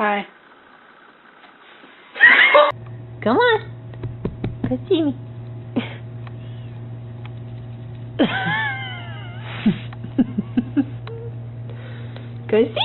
Hi. Come on. Come see me. Go see me.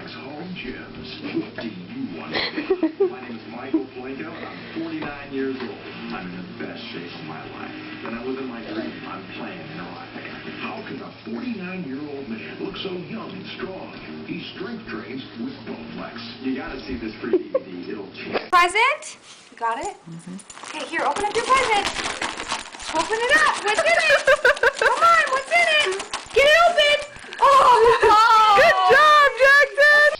Home Gyms. What do you want to do? My name is Michael Flanko, and I'm 49 years old. I'm in the best shape of my life. When I'm living my dream, I'm playing karate. How can a 49-year-old man look so young and strong? He strength trains with Bowflex. You gotta see this free DVD. It'll change. Present? You got it? Okay, here, open up your present. Open it up. What's in it? Come on, what's in it? Get it open. Oh, Good job, Jackson.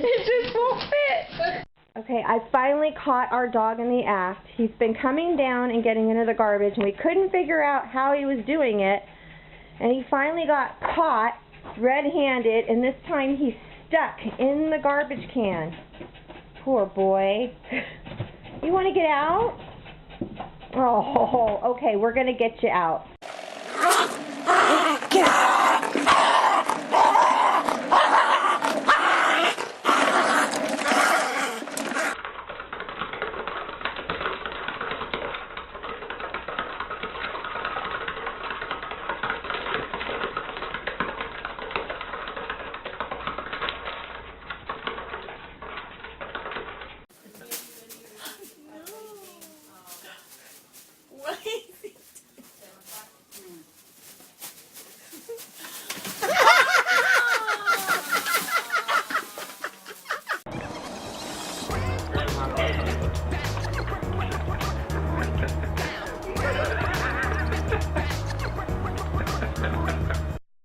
It just won't fit. Okay, I finally caught our dog in the act. He's been coming down and getting into the garbage, and we couldn't figure out how he was doing it. And he finally got caught red-handed, and this time he's stuck in the garbage can. Poor boy. You want to get out? Oh, okay, we're going to get you out. Get out.